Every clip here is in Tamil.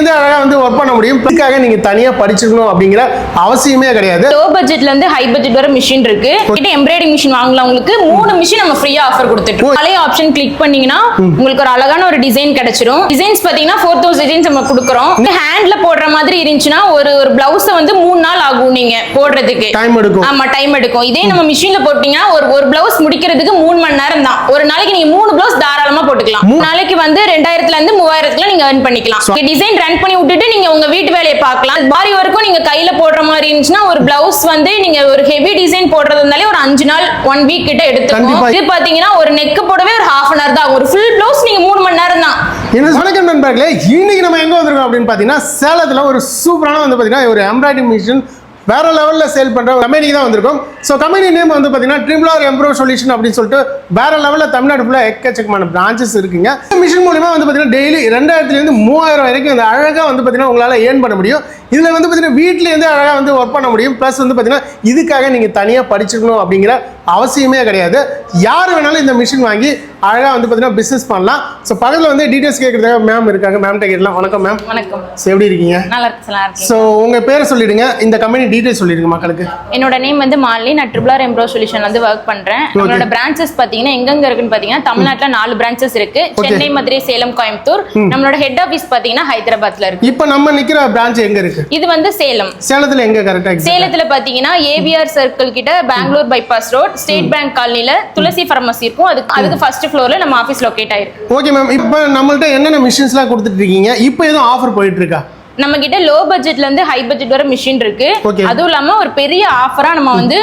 இருந்தே அழகா வந்து ஒர்க் பண்ண முடியும். இதுக்காக நீங்க தனியா படிச்சிருக்கணும் அப்படிங்கிற அவசியமே கிடையாது. லோ பட்ஜெட்ல இருந்து ஹை பட்ஜெட் வரை மிஷின் இருக்கு. கிட்ட எம்ப்ராய்டரிங் மிஷின் வாங்கலவங்களுக்கு 3 மிஷின் நம்ம ஃப்ரீயா ஆஃபர் கொடுத்துட்டோம். பழைய ஆப்ஷன் கிளிக் பண்ணீங்கன்னா உங்களுக்கு ஒரு அழகான ஒரு டிசைன் கிடைச்சிரும். டிசைன்ஸ் பாத்தீங்கன்னா 4000 டிசைன்ஸ் நம்ம கொடுக்குறோம். ஹேண்ட்ல போடுற மாதிரி இருந்துச்சுன்னா ஒரு பிளவுஸ் வந்து 3 நாள் ஆகும் நீங்க போடுறதுக்கு. டைம் எடுக்கும். ஆமா, டைம் எடுக்கும். இதே நம்ம மிஷின்ல போட்டீங்கன்னா ஒரு பிளவுஸ் முடிக்கிறதுக்கு 3 மணி நேரம் தான். ஒரு நாளைக்கு நீங்க 3 பிளவுஸ் தாராளமா போட்டுக்கலாம். நாளைக்கு வந்து 2000ல இருந்து 3000க்குள்ள நீங்க earn பண்ணிக்கலாம். டிசைன் ரன் பண்ணி விட்டுட்டு நீங்க உங்க வீட்டு வேலையை பார்க்கலாம். பாரி வரைக்கும் நீங்க கையில போடுற மாதிரி இருந்துச்சுன்னா ஒரு பிளவுஸ் வந்து நீங்க ஒரு ஹெவி டிசைன் போடுறது இருந்தாலே ஒரு 5 நாள் 1 வீக் கிட்ட எடுத்துக்கும். இது பாத்தீங்கன்னா ஒரு நெக் போடவே ஒரு ½ an hour தான். ஒரு ஃபுல் பிளவுஸ் நீங்க 3 மணி நேரம் தான். என்ன வணக்கம் நண்பர்களே, இன்னைக்கு நம்ம எங்க வந்திருக்கோம் அப்படின்னு பாத்தீங்கன்னா சேலத்துல ஒரு சூப்பரான வந்து பாத்தீங்கன்னா ஒரு எம்ப்ராய்டரி மிஷின் வேற லெவல்ல சேல் பண்ற கம்பெனிக்கு தான் வந்திருக்கோம். ஸோ கம்பெனி நேம் வந்து பாத்தீங்கன்னா ட்ரிபிள் எம்ப்ரோ சொல்யூஷன் அப்படின்னு சொல்லிட்டு வேற லெவல்ல தமிழ்நாடு ஃபுல்லா எக்கச்சக்கமான பிரான்ச்சஸ் இருக்குங்க. இந்த மிஷின் மூலமா வந்து பாத்தீங்கன்னா டெய்லி 2000ல இருந்து 3000 வரைக்கும் அந்த அழகா வந்து பாத்தீங்கன்னா உங்களால ஏர்ன் பண்ண முடியும். இதுல வந்து பாத்தீங்கன்னா வீட்ல இருந்து அழகா வந்து ஒர்க் பண்ண முடியும். பிளஸ் வந்து பாத்தீங்கன்னா இதுக்காக நீங்க தனியா படிச்சிருக்கணும் அப்படிங்கிற அவசியமே கிடையாது. யார் வேணாலும் இந்த மிஷின் வாங்கி அழகா வந்து பாத்தீங்கன்னா பிசினஸ் பண்ணலாம். ஸோ பக்கத்துல வந்து டீடைல்ஸ் கேட்கறதுக்காக மேம் இருக்காங்க. மேம் கேட்கலாம். வணக்கம் மேம். வணக்கம். எப்படி இருக்கீங்க? நல்லா இருக்கு. ஸோ உங்க பேரை சொல்லிடுங்க, இந்த கம்பெனி டீடைல்ஸ் சொல்லிடுங்க மக்களுக்கு. என்னோட நேம் வந்து மாலினி. நான் ட்ரிபிள் எம்ப்ரோ சொல்யூஷன் வந்து ஒர்க் பண்றேன். நம்மளோட பிரான்ச்சஸ் பாத்தீங்கன்னா எங்கெங்க இருக்குன்னு பாத்தீங்கன்னா தமிழ்நாட்டுல 4 பிரான்ச்சஸ் இருக்கு. சென்னை, மதுரை, சேலம், கோயம்புத்தூர். நம்மளோட ஹெட் ஆபீஸ் பாத்தீங்கன்னா ஹைதராபாத்ல இருக்கு. இப்போ நம்ம நிக்கிற பிரான்ச் எங்க இருக்கு? இது வந்து சேலம். சேலத்துல எங்க கரெக்டா? சேலத்துல பாத்தீங்கன்னா ஏவிஆர் சர்க்கிள் கிட்ட Bangalore bypass road state bank காலனில துளசி ஃபார்மசி இருக்கும். அதுக்கு ஃபர்ஸ்ட் ஃப்ளோர்ல நம்ம ஆபீஸ் லொகேட் ஆயிருக்கு. Okay ma'am. இப்போ நம்மள்ட்ட என்னென்ன மிஷின்ஸ்லாம் கொடுத்துட்டு இருக்கீங்க? இப்போ எதுவும் ஆஃபர் போயிட்டு இருக்கா? நம்ம கிட்ட லோ பட்ஜெட்ல இருந்து ஹை பட்ஜெட் வரை மிஷின் இருக்கு. அதுவும் இல்லாம ஒரு பெரிய ஆஃபரா நம்ம வந்து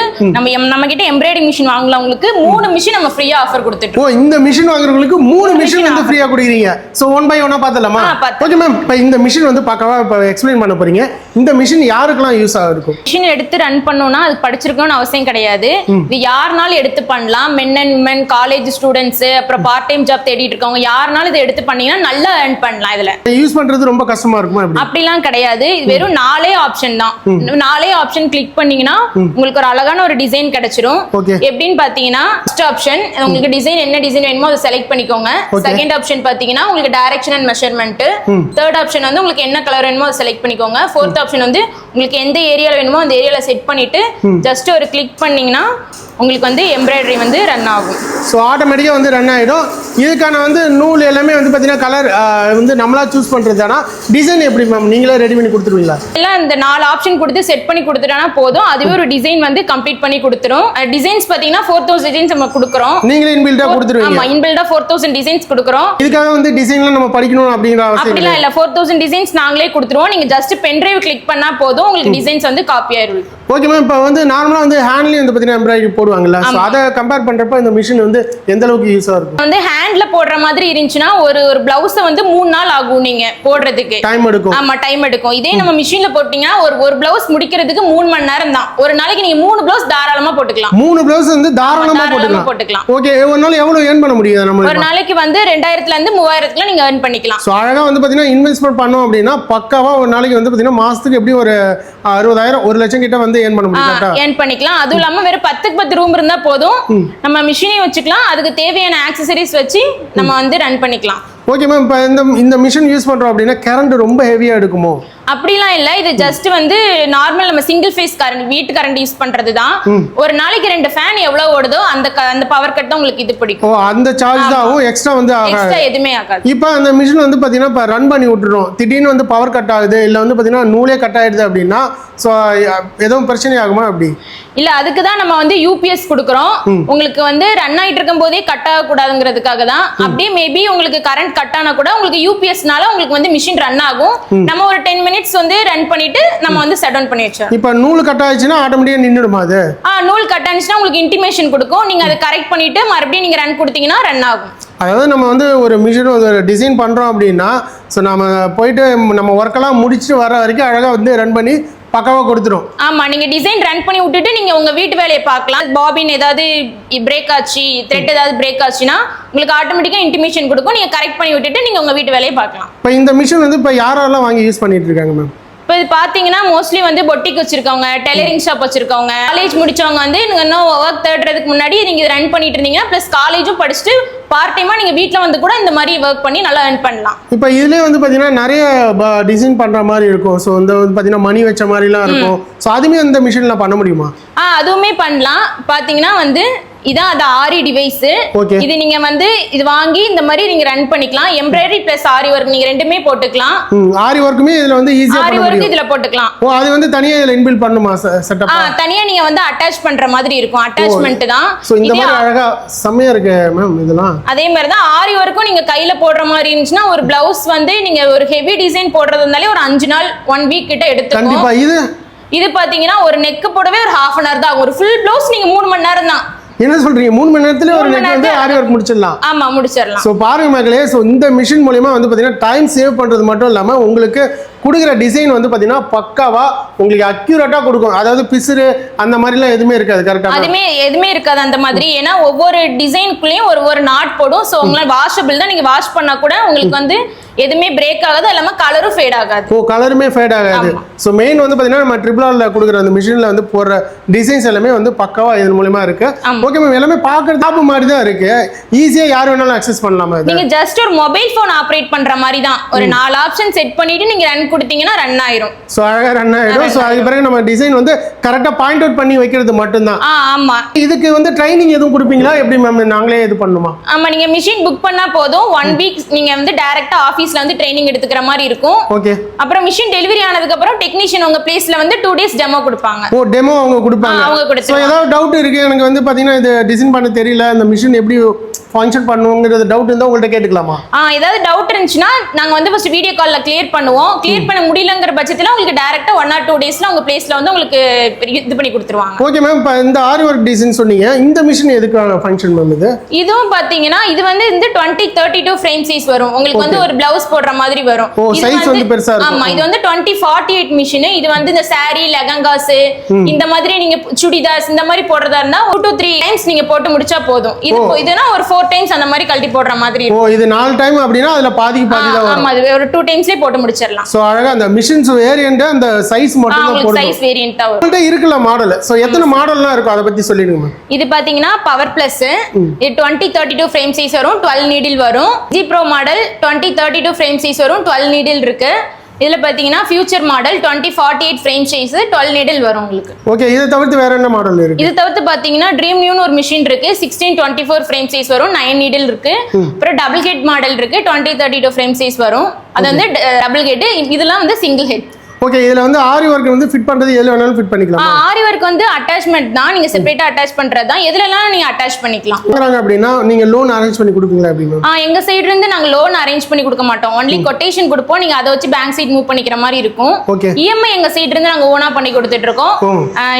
நம்ம கிட்ட எம்ப்ராய்டரிங் மிஷின் வாங்கலவங்களுக்கு 3 மிஷின் நம்ம ஃப்ரீயா ஆஃபர் கொடுத்துட்டோம். ஓ, இந்த மிஷின் வாங்குறவங்களுக்கு 3 மிஷின் வந்து ஃப்ரீயா கொடுக்குறீங்க. சோ 1 by 1 பார்த்தலாமா? Okay ma'am. இப்போ இந்த மிஷின் வந்து பார்க்கவா இப்போ எக்ஸ்பிளைன் பண்ண போறீங்க. இந்த மிஷின் யாருக்கெல்லாம் யூஸ் ஆகும்? மிஷின் எடுத்து ரன் பண்ணனும்னா அது படிச்சிருக்கணும்னு அவசியம் கிடையாது. இது யாருனாலும் எடுத்து பண்ணலாம். men and women, college students, அப்புறம் பார்ட் டைம் ஜாப் தேடிட்டு இருக்கவங்க யாருனாலும் இதை எடுத்து பண்ணீங்கன்னா நல்லா earn பண்ணலாம். இதுல யூஸ் பண்றது ரொம்ப கஷ்டமா இருக்குமா? அப்படி கிடையாது. இது வெறும் 4 ஆப்ஷன் தான். 4 ஆப்ஷன் கிளிக் பண்ணீங்கன்னா உங்களுக்கு ஒரு அழகான ஒரு டிசைன் கிடைச்சிரும். எப்படின்னு பாத்தீங்கன்னா ஃபர்ஸ்ட் ஆப்ஷன் உங்களுக்கு டிசைன் என்ன டிசைன் வேணுமோ அதை செலக்ட் பண்ணிக்கோங்க. செகண்ட் ஆப்ஷன் பாத்தீங்கன்னா உங்களுக்கு direction and measurement. Third option வந்து உங்களுக்கு என்ன கலர் வேணுமோ அதை செலக்ட் பண்ணிக்கோங்க. ஃபோர்த் ஆப்ஷன் வந்து உங்களுக்கு எந்த ஏரியால வேணுமோ அந்த ஏரியால செட் பண்ணிட்டு ஜஸ்ட் ஒரு கிளிக் பண்ணீங்கன்னா உங்களுக்கு வந்து எம்ப்ராய்டரி வந்து ரன் ஆகும். ஸோ ஆட்டோமேட்டிக்காக வந்து ரன் ஆகிடும். இதுக்கான வந்து நூல் எல்லாமே வந்து பார்த்தீங்கன்னா கலர் வந்து நம்மளா சூஸ் பண்ணுறது தானா? டிசைன் எப்படி மேம் நீங்களே ரெடி பண்ணி கொடுத்துருவீங்களா? எல்லாம் இந்த 4 ஆப்ஷன் கொடுத்து செட் பண்ணி கொடுத்துட்டானா போதும். அதுவே ஒரு டிசைன் வந்து கம்ப்ளீட் பண்ணி கொடுத்துரும். டிசைன்ஸ் பார்த்தீங்கன்னா 4000 டிசைன்ஸ் நம்ம கொடுக்குறோம். நீங்களே இன்பில்டா கொடுத்துருவீங்க? ஆமா, இன்பில்டா 4000 டிசைன்ஸ் கொடுக்குறோம். இதுக்காக வந்து டிசைன்லாம் நம்ம படிக்கணும் அப்படிங்கிற அவசியம் அப்படிலாம் இல்லை. 4000 டிசைன்ஸ் நாங்களே கொடுத்துருவோம். நீங்கள் ஜஸ்ட் பென் டிரைவ் கிளிக் பண்ணா போதும், உங்களுக்கு டிசைன்ஸ் வந்து காப்பி ஆயிடும். Okay ma'am. இப்போ வந்து நார்மலாக வந்து ஹேண்ட்லேயும் வந்து பார்த்தீங்கன்னா எம்ப்ராய்டரி போடுவாங்கல்ல. ஸோ அதை கம்பேர் பண்ணுறப்ப இந்த மிஷின் வந்து எந்த அளவுக்கு யூஸாக இருக்கும்? வந்து ஹேண்ட்ல போடுற மாதிரி இருந்துச்சுன்னா ஒரு பிளவுஸை வந்து 3 நாள் ஆகும் நீங்க போடுறதுக்கு. டைம் எடுக்கும். ஆமா, டைம் எடுக்கும். இதே நம்ம மிஷின்ல போட்டீங்கன்னா ஒரு பிளவுஸ் முடிக்கிறதுக்கு 3 மணி நேரம் தான். ஒரு நாளைக்கு நீங்க 3 பிளவுஸ் தாராளமா போட்டுக்கலாம். 3 பிளவுஸ் வந்து தாராளமா போட்டுக்கலாம். ஓகே. ஒரு நாள் எவ்வளவு ஏர்ன் பண்ண முடியும் நம்ம? ஒரு நாளைக்கு வந்து 2000ல இருந்து 3000க்குள்ள நீங்க earn பண்ணிக்கலாம். சோ அழகா வந்து பாத்தீங்கன்னா இன்வெஸ்ட்மென்ட் பண்ணோம் அப்படின்னா பக்காவா ஒரு நாளைக்கு வந்து பாத்தீங்கன்னா மாசத்துக்கு எப்படி ஒரு 60000 1 லட்சம் கிட்ட வந்து ஏர்ன் பண்ண முடியும். ஏர்ன் பண்ணிக்கலாம். அதுவும் இல்லாம வெறும் 10க்கு 10 ரூம் இருந்தா போதும். நம்ம மிஷினையும் வச்சுக்கலாம். அதுக்கு தேவையான ஆக்சசரிஸ் வச்சு நம்ம வந்து ரன் பண்ணிக்கலாம். Okay ma'am. இப்போ இந்த மிஷின் யூஸ் பண்றோம் அப்படின்னா கரண்ட் ரொம்ப ஹெவியா எடுக்குமோ? அப்படிலாம் இல்ல. இது ஜஸ்ட் வந்து நார்மல் நம்ம சிங்கிள் ஃபேஸ் கரண்ட், வீட்டு கரண்ட் யூஸ் பண்றது தான். ஒரு நாளைக்கு 2 ஃபேன் எவ்வளவு ஓடுதோ அந்த பவர் கட் தான் உங்களுக்கு இது பிடிக்கும். ஓ, அந்த சார்ஜ் தான் ஆகும். எக்ஸ்ட்ரா வந்து எக்ஸ்ட்ரா எதுமே ஆகாது. இப்போ அந்த மிஷின் வந்து பாத்தீங்கன்னா இப்போ ரன் பண்ணி விட்டுறோம், திடீர்னு வந்து பவர் கட் ஆகுது இல்ல வந்து பாத்தீங்கன்னா நூலே கட் ஆயிடுது அப்படின்னா ஸோ எதுவும் பிரச்சனை ஆகுமா? அப்படி இல்ல, அதுக்கு தான் நம்ம வந்து யூபிஎஸ் கொடுக்குறோம். உங்களுக்கு வந்து ரன் ஆயிட்டு இருக்கும் போதே கட் ஆகக்கூடாதுங்கிறதுக்காக தான். அப்படியே மேபி உங்களுக்கு கரண்ட் கட் ஆனா கூட உங்களுக்கு யூபிஎஸ்னால உங்களுக்கு வந்து மிஷின் ரன் ஆகும். நம்ம ஒரு 10 மினிட்ஸ் வந்து ரன் பண்ணிட்டு நம்ம வந்து ஷட் டவுன் பண்ணி வச்சோம். இப்போ நூல் கட் ஆயிடுச்சுன்னா ஆட்டோமேட்டிக்கா நின்னுடுமா அது? நூல் கட் ஆனிச்சுன்னா உங்களுக்கு இன்டிமேஷன் கொடுக்கும். நீங்க அதை கரெக்ட் பண்ணிட்டு மறுபடியும் நீங்க ரன் கொடுத்தீங்கன்னா ரன் ஆகும். அதாவது நம்ம வந்து ஒரு மிஷின் ஒரு டிசைன் பண்ணுறோம் அப்படின்னா ஸோ நம்ம போயிட்டு நம்ம ஒர்க்கெல்லாம் முடிச்சுட்டு வர வரைக்கும் அழகாக வந்து ரன் பண்ணி பக்காவா கொடுத்துரும். ஆமா, நீங்க டிசைன் ரன் பண்ணி விட்டுட்டு நீங்க உங்க வீட்டு வேலையை பார்க்கலாம். பாபின் ஏதாவது பிரேக் ஆச்சு, த்ரெட் ஏதாவது பிரேக் ஆச்சுன்னா உங்களுக்கு ஆட்டோமேட்டிக்கா இன்டிமேஷன் கொடுக்கும். நீங்க கரெக்ட் பண்ணி விட்டுட்டு நீங்க உங்க வீட்டு வேலையை பார்க்கலாம். இப்போ இந்த மிஷின் வந்து இப்போ யாரெல்லாம் வாங்கி யூஸ் பண்ணிட்டு இருக்காங்க மேம்? இப்போ இது பார்த்தீங்கன்னா மோஸ்ட்லி வந்து பொட்டிக் வச்சிருக்கவங்க, டெய்லரிங் ஷாப் வச்சிருக்கவங்க, காலேஜ் முடிச்சவங்க வந்து இன்னும் ஒர்க் தேடுறதுக்கு முன்னாடி நீங்க ரன் பண்ணிட்டு இருந்தீங்கன்னா ப்ளஸ் காலேஜும் படிச்சுட்டு பார்ட் டைமா நீங்க வீட்ல வந்து கூட இந்த மாதிரி ஒர்க் பண்ணி நல்லா earn பண்ணலாம். இப்போ இதுலயே வந்து பாத்தீங்கன்னா நிறைய டிசைன் பண்ற மாதிரி இருக்கும். ஸோ இந்த வந்து பாத்தீங்கன்னா மணி வச்ச மாதிரிலாம் இருக்கும். ஸோ அதுமே அந்த மிஷின்ல பண்ண முடியுமா? அதுவுமே பண்ணலாம். பாத்தீங்கன்னா வந்து இதான் அது ஆரி டிவைஸ். இது நீங்க வந்து இது வாங்கி இந்த மாதிரி நீங்க ரன் பண்ணிக்கலாம். எம்ப்ராய்டரி பிளஸ் ஆரி ஒர்க் நீங்க ரெண்டுமே போட்டுக்கலாம். ஆரி ஒர்க்குமே இதுல வந்து ஈஸியா ஆரி ஒர்க் இதுல போட்டுக்கலாம். அது வந்து தனியா இதுல இன்பில்ட் பண்ணுமா செட்டப்? தனியா நீங்க வந்து அட்டாச் பண்ற மாதிரி இருக்கும். அட்டாச்மென்ட் தான். சோ இந்த மாதிரி அழகா செமையா இருக்கு மேம் இதெல்லாம். அதே மாதிரி தான் ஆரி ஒர்க்கும் நீங்க கையில போடுற மாதிரி இருந்துச்சுன்னா ஒரு பிளவுஸ் வந்து நீங்க ஒரு ஹெவி டிசைன் போடுறது இருந்தாலே ஒரு 5 நாள் 1 வீக் கிட்ட எடுத்துக்கும். கண்டிப்பா. இது பாத்தீங்கன்னா ஒரு நெக் போடவே ஒரு ½ an hour தான். ஒரு ஃபுல் பிளவுஸ் நீங்க 3 மணி நேரம் தான். என்ன சொல்றீங்க? 3 மணி நேரத்துல ஒரு நெக் வந்து ஆரி ஒர்க் முடிச்சிடலாம்? ஆமா, முடிச்சிடலாம். சோ பாருங்க மக்களே, சோ இந்த மிஷின் மூலமா வந்து பாத்தீங்கன்னா டைம் சேவ் பண்றது மட்டும் இல்லாம உங்களுக்கு கொடுக்குற டிசைன் வந்து பாத்தீங்கன்னா பக்காவா உங்களுக்கு அக்யூரேட்டா கொடுக்கும். அதாவது பிசுறு அந்த மாதிரிலாம் எதுவுமே இருக்காது. கரெக்டா? அதுமே எதுவுமே இருக்காது அந்த மாதிரி. ஏன்னா ஒவ்வொரு டிசைனுக்குள்ளேயும் ஒரு நாட் போடும். ஸோ உங்களால் வாஷபிள் தான். நீங்க வாஷ் பண்ணா கூட உங்களுக்கு வந்து எதுவுமே பிரேக் ஆகாது. இல்லாம கலரும் ஃபேட் ஆகாது. கலருமே ஃபேட் ஆகாது. ஸோ மெயின் வந்து பாத்தீங்கன்னா நம்ம ட்ரிபிள் கொடுக்குற அந்த மிஷின்ல வந்து போடுற டிசைன்ஸ் எல்லாமே வந்து பக்காவா இதன் மூலமா இருக்கு. ஓகே மேம், எல்லாமே பார்க்கறது டாப் மாதிரி தான் இருக்கு. ஈஸியா யார் வேணாலும் அக்சஸ் பண்ணலாமா? நீங்க ஜஸ்ட் ஒரு மொபைல் போன் ஆபரேட் பண்ற மாதிரி தான். ஒரு 4 ஆப்ஷன் செட் பண்ணிட்டு நீங்க ரன் கொடுத்தீங்கன்னா ரன் ஆயிரும். சோ அழகா ரன் ஆயிடும். சோ அதுக்கு பிறகு நம்ம டிசைன் வந்து கரெக்டா பாயிண்ட் அவுட் பண்ணி வைக்கிறது மட்டும் தான். ஆமா. இதுக்கு வந்து ட்ரைனிங் எதுவும் கொடுப்பீங்களா? எப்படி மேம் நாங்களே இது பண்ணுமா? ஆமா, நீங்க மிஷின் புக் பண்ணா போதும். 1 வீக் நீங்க வந்து டைரக்டா ஆபீஸ்ல வந்து ட்ரைனிங் எடுத்துக்கிற மாதிரி இருக்கும். ஓகே. அப்புறம் மிஷின் டெலிவரி ஆனதுக்கு அப்புறம் டெக்னீஷியன் உங்க பிளேஸ்ல வந்து 2 days டெமோ கொடுப்பாங்க. டெமோ அவங்க கொடுப்பாங்க. சோ ஏதாவது டவுட் இருக்கு எனக்கு வந்து பாத்தீங்கன்னா இது டிசைன் பண்ண தெரியல, இந்த மிஷின் எப்படி ஃபங்க்ஷன் பண்ணுவோங்கிறது டவுட் இருந்தா உங்கள்ட்ட கேட்டுக்கலாமா? ஏதாவது டவுட் இருந்துச்சுன்னா நாங்க வந்து ஃபர்ஸ்ட் வீடியோ கால்ல கிளியர் பண்ணுவோம். கிளியர் பண்ண முடியலங்கிற பட்சத்துல உங்களுக்கு டைரக்டா 1 or 2 daysல உங்க பிளேஸ்ல வந்து உங்களுக்கு இது பண்ணி கொடுத்துருவாங்க. ஓகே மேம், இப்போ இந்த ஆரி ஒர்க் டிசைன் சொன்னீங்க, இந்த மிஷின் எதுக்கான ஃபங்க்ஷன் மேம் இது? இதுவும் பாத்தீங்கன்னா இது வந்து இந்த 2032 ஃப்ரேம் சைஸ் வரும். உங்களுக்கு வந்து ஒரு பிளவுஸ் போடுற மாதிரி வரும். சைஸ் வந்து பெருசா இருக்கும். ஆமா, இது வந்து 2048 மிஷின். இது வந்து இந்த சாரி, லெஹங்காஸ் இந்த மாதிரி நீங்க சுடிதார்ஸ் இந்த மாதிரி போடுறதா இருந்தா 2 to 3 டைம்ஸ் நீங்க போட்டு முடிச்சா போதும். இதுனா ஒரு 4 டைம்ஸ் அந்த மாதிரி கழட்டி போடுற மாதிரி இருக்கும். இது 4 டைம் அப்படினா அதுல பாதி தான் வரும். ஆமா, அது ஒரு 2 டைம்ஸ்லயே போட்டு முடிச்சிரலாம். சோ அழகா அந்த மிஷின்ஸ் வேரியன்ட் அந்த சைஸ் மட்டும் தான் போடுறோம். சைஸ் வேரியன்ட் தான் வரும். உங்கள்ட்ட இருக்குல மாடல். சோ எத்தனை மாடல்லாம் இருக்கு அத பத்தி சொல்லிடுங்க மேம். இது பாத்தீங்கன்னா பவர் பிளஸ். இது 2032 ஃப்ரேம் சைஸ் வரும். 12 நீடில் வரும். G bro model 2032 frame size வரும். 12 நீடில் இருக்கு. இதுல பாத்தீங்கன்னா future model 2048 frame size 12 needle வரும் உங்களுக்கு. ஓகே, இத தவிர்த்து வேற என்ன மாடல் இருக்கு? இது தவிர்த்து பாத்தீங்கன்னா ட்ரீம் நியூன்னு ஒரு மிஷின் இருக்கு. 1624 ஃப்ரேம் சைஸ் வரும். 9 நீடில் இருக்கு. அப்புறம் டபுள் ஹெட் மாடல் இருக்கு. 2032 ஃப்ரேம் சைஸ் வரும். அது வந்து டபுள் ஹெட். இதெல்லாம் வந்து சிங்கிள் ஹெட். ஓகே, இதுல வந்து ஆரி வர்க் வந்து ஃபிட் பண்றது எதுல வேணாலும் ஃபிட் பண்ணிக்கலாம். ஆரி வர்க் வந்து அட்டாச்மென்ட் தான். நீங்க செப்பரேட்டா அட்டாச் பண்றது தான். எதுலலாம் நீங்க அட்டாச் பண்ணிக்கலாம். அப்படினா நீங்க லோன் அரேஞ்ச் பண்ணி கொடுப்பீங்களா அப்படினா? எங்க சைடுல இருந்து நாங்க லோன் அரேஞ்ச் பண்ணி கொடுக்க மாட்டோம். ஒன்லி கொட்டேஷன் கொடுப்போம். நீங்க அதை வச்சு பேங்க் சைடு மூவ் பண்ணிக்கிற மாதிரி இருக்கும். இஎம்ஐ எங்க சைடுல இருந்து நாங்க ஓனா பண்ணி கொடுத்துட்டு இருக்கோம்.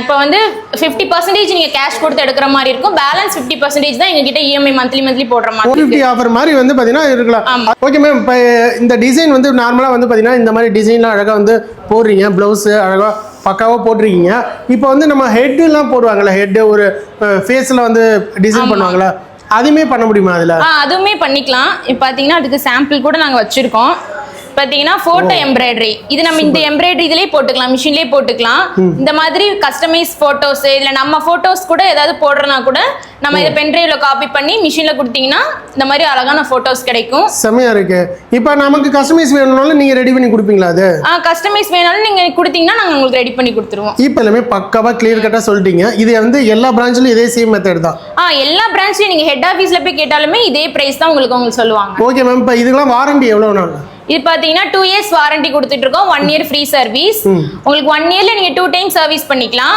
இப்போ வந்து 50% நீங்க கேஷ் கொடுத்து எடுக்கிற மாதிரி இருக்கும். பேலன்ஸ் 50% தான் எங்க கிட்ட இஎம்ஐ மந்த்லி போடுற மாதிரி. 50 ஆஃபர் மாதிரி வந்து பாத்தீனா இருக்கலாம். ஓகே மேம், இப்போ இந்த டிசைன் வந்து நார்மலா வந்து பாத்தீனா இந்த மாதிரி டிசைன்லாம் அழகா வந்து போடுறீங்க. பிளவுஸ் அழகா பக்காவா போட்டிருக்கீங்க. இப்போ வந்து நம்ம ஹெட் எல்லாம் போடுவாங்கல்ல, ஹெட் ஒரு ஃபேஸ்ல வந்து டிசைன் பண்ணுவாங்கல்ல, அதுமே பண்ண முடியுமா அதுல? அதுவுமே பண்ணிக்கலாம். இப்போ பாத்தீங்கன்னா அதுக்கு சாம்பிள் கூட நாங்க வச்சிருக்கோம். பாத்தீங்கன்னா போட்டோ எம்ப்ராய்டரி. இது நம்ம இந்த எம்ப்ராய்டரி இதுலயே போட்டுக்கலாம், மிஷின்லயே போட்டுக்கலாம். இந்த மாதிரி கஸ்டமைஸ் போட்டோஸ் இல்ல நம்ம போட்டோஸ் கூட ஏதாவது போடுறனா கூட நம்ம இத பென் டிரைவ்ல காப்பி பண்ணி மிஷின்ல கொடுத்தீங்கன்னா இந்த மாதிரி அழகான போட்டோஸ் கிடைக்கும். செமையா இருக்கு. இப்போ நமக்கு கஸ்டமைஸ் வேணும்னாலும் நீங்க ரெடி பண்ணி கொடுப்பீங்களா? அது கஸ்டமைஸ் வேணாலும் நீங்க கொடுத்தீங்கன்னா நாங்க உங்களுக்கு ரெடி பண்ணி கொடுத்துருவோம். இப்போ எல்லாமே பக்காவா கிளியர் கட்டா சொல்லிட்டீங்க. இது வந்து எல்லா பிரான்ச்லயும் இதே சேம் மெத்தட் தான்? எல்லா பிரான்ச்லயும் நீங்க ஹெட் ஆபீஸ்ல போய் கேட்டாலுமே இதே பிரைஸ் தான் உங்களுக்கு சொல்லுவாங்க. ஓகே மேம், இப்போ இதுக்கெல்லாம் வாரண்டி எவ்வளவு நாள்? இது பாத்தீங்கன்னா 2 years வாரண்டி கொடுத்துட்டு இருக்கோம். 1 year ஃப்ரீ சர்வீஸ். உங்களுக்கு 1 yearல நீங்க 2 times சர்வீஸ் பண்ணிக்கலாம்.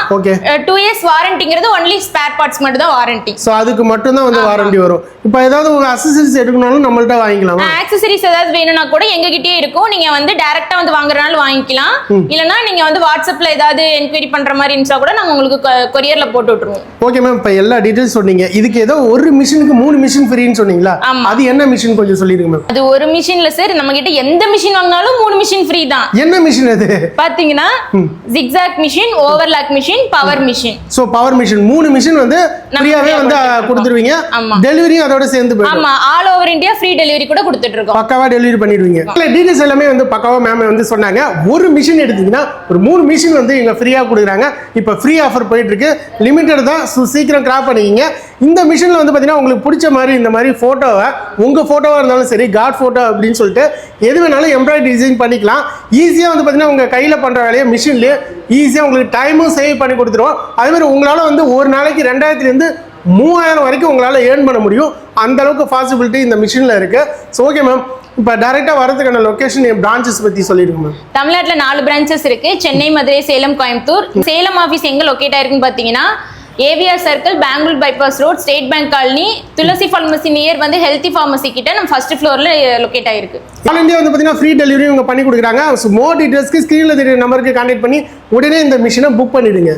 2 years வாரண்டிங்கிறது ஒன்லி ஸ்பேர் பார்ட்ஸ் மட்டும் தான் வாரண்டி. சோ அதுக்கு மட்டும் தான் வந்து வாரண்டி வரும். இப்போ ஏதாவது ஒரு அக்சஸரீஸ் எடுக்கணும்னாலும் நம்மள்ட்ட வாங்கிக்கலாமா? அக்சஸரீஸ் ஏதாவது வேணும்னா கூட எங்க கிட்டயே இருக்கும். நீங்க வந்து டைரக்டா வந்து வாங்குறனால வாங்கிக்கலாம். இல்லனா நீங்க வந்து வாட்ஸ்அப்ல ஏதாவது என்குயரி பண்ற மாதிரி இருந்தா கூட நாங்க உங்களுக்கு கொரியர்ல போட்டு விட்டுருவோம். ஓகே மேம், இப்போ எல்லா டீடைல்ஸ் சொன்னீங்க. இதுக்கு ஏதோ ஒரு மிஷினுக்கு 3 மிஷின் ஃப்ரீன்னு சொன்னீங்களா? அது என்ன மிஷின் கொஞ்சம் சொல்லிருங்க மேம். அது ஒரு மிஷின்ல சார் நம்ம கிட்ட எந்த மிஷின் வாங்கினாலும் 3 மிஷின் ஃப்ரீ தான். என்ன மிஷின் அது பாத்தீங்கன்னா zigzag machine, overlock machine, power machine. So power machine 3 machine வந்து ஃப்ரீயாவே வந்து கொடுத்துருவீங்க. டெலிவரியும் அதோட சேர்ந்து போயிடும். ஆமா, all over India free delivery கூட கொடுத்துட்டு இருக்கோம். பக்காவா டெலிவரி பண்ணிடுவீங்க. டீடைல்ஸ் எல்லாமே வந்து பக்காவா மேம் வந்து சொன்னாங்க. ஒரு மிஷின் எடுத்தீங்கன்னா ஒரு 3 மிஷின் வந்து இங்க ஃப்ரீயா கொடுக்குறாங்க. இப்போ ஃப்ரீ ஆஃபர் போயிட்டு இருக்கு. லிமிட்டட் தான். சீக்கிரம் கிராப் பண்ணிக்கிங்க. இந்த மிஷினில் வந்து பார்த்தீங்கன்னா உங்களுக்கு பிடிச்ச மாதிரி இந்த மாதிரி ஃபோட்டோவை உங்கள் ஃபோட்டோவாக இருந்தாலும் சரி, காட் ஃபோட்டோ அப்படின்னு சொல்லிட்டு எது வேணாலும் எம்ப்ராய்டரி டிசைன் பண்ணிக்கலாம். ஈஸியாக வந்து பார்த்தீங்கன்னா உங்கள் கையில் பண்ணுற வேலையை மிஷின்லேயே ஈஸியாக உங்களுக்கு டைமும் சேவ் பண்ணி கொடுத்துருவோம். அதேமாதிரி உங்களால் வந்து ஒரு நாளைக்கு 2000லேருந்து 3000 வரைக்கும் உங்களால் ஏர்ன் பண்ண முடியும். அந்த அளவுக்கு பாசிபிலிட்டி இந்த மிஷினில் இருக்குது. ஸோ ஓகே மேம், இப்போ டைரெக்டாக வரதுக்கான லொக்கேஷன் பிரான்ச்சஸ் பற்றி சொல்லிடுங்க மேம். தமிழ்நாட்டில் 4 பிரான்ச்சஸ் இருக்கு. சென்னை, மதுரை, சேலம், கோயம்புத்தூர். சேலம் ஆஃபீஸ் எங்கே லொக்கேட் ஆயிருக்குன்னு பார்த்தீங்கன்னா AVR circle, Bangalore bypass road, state bank colony, Tulasi pharmacy near வந்து ஹெல்த்தி ஃபார்மசி கிட்ட நம்ம ஃபர்ஸ்ட் ஃப்ளோர்ல லொக்கேட் ஆயிருக்கு. ஆல் இந்தியா வந்து பார்த்தீங்கன்னா ஃப்ரீ டெலிவரி இவங்க பண்ணி கொடுக்குறாங்க. ஸோ மோர் டீட்டெயில்ஸ்க்கு ஸ்க்ரீனில் தெரிய நம்பருக்கு கான்டாக்ட் பண்ணி உடனே இந்த மிஷினை புக் பண்ணிடுங்க.